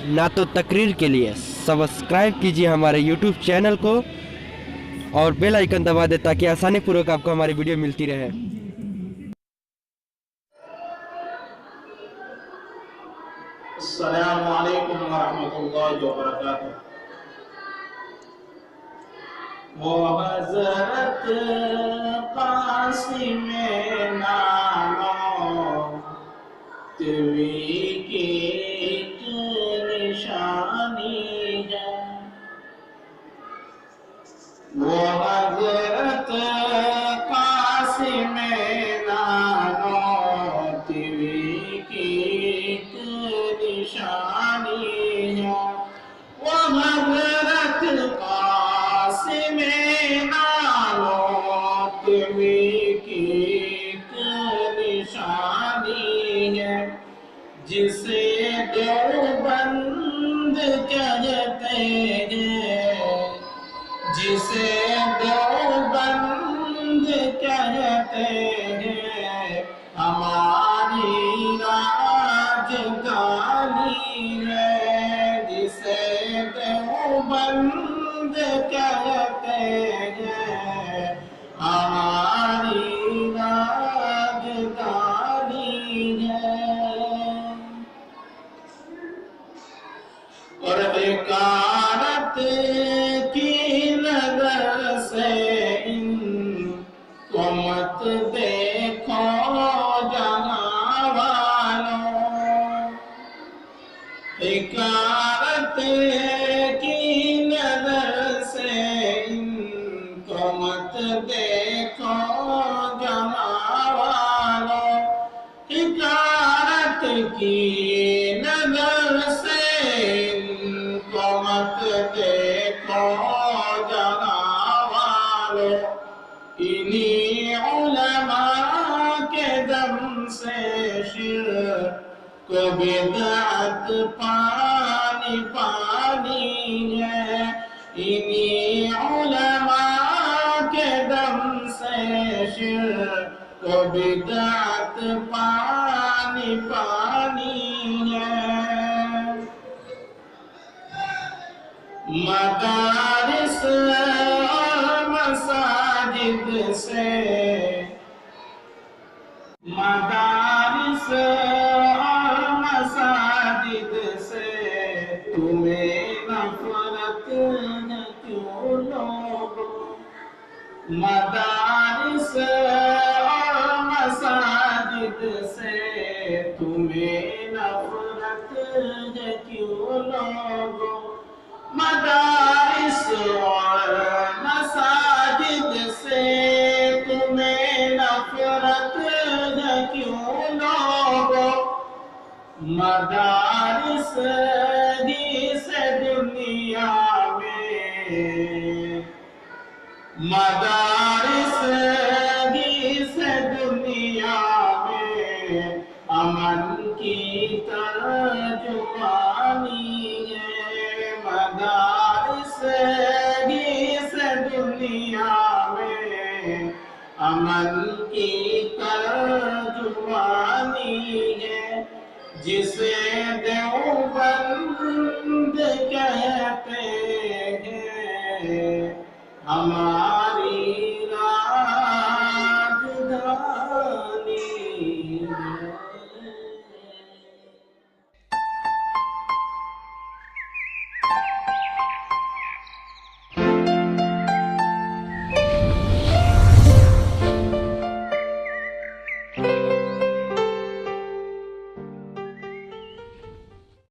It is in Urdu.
نعت و تقریر کے لیے سبسکرائب کیجیے ہمارے یوٹیوب چینل کو اور بیل آئیکن دبا دیں تاکہ آسانی پوروک آپ کو ہماری ویڈیو ملتی رہے۔ السلام علیکم ورحمۃ اللہ وبرکاتہ۔ وہ حضرت قاسم نانوتوی کی ایک نشانی ہے، وہ حضرت قاسم نانوتوی کی ایک نشانی ہے، وہ حضرت قاسم نانوتوی کی ایک نشانی ہے، جسے دیوبند کہتے ہیں، جسے دیوبند کہتے ہیں، ہماری راجدھانی ہے، جسے دیوبند کہتے ہیں، ہماری راجدھانی ہے۔ اور حکارت کی نظر سے ان کو مت دیکھو جہاں والوں، حکارت کی نظر سے ان کو مت دیکھو جہاں والوں، حکارت کی نظر سے مت دیکھو جہاں والو، انہی علماء کے دم سے شرک و بدعت پانی پانی ہے، انہی علماء کے دم سے شرک و بدعت پانی پانی ہے۔ مدارس اور مساجد سے، مدارس اور مساجد سے تمہیں نفرت ہے کیوں لوگوں، مدارس اور مساجد سے تمہیں نفرت ہے کیوں لوگوں، مدارس اور مساجد سے تمہیں نفرت ہے کیوں لوگوں، مدارس ہی سے دنیا میں، مدارس ہی سے دنیا میں امن کی ترجمانی ہے، مدارس ہی سے دنیا میں امن کی ترجمانی ہے، جسے دیوبند کہتے ہیں، ہمارے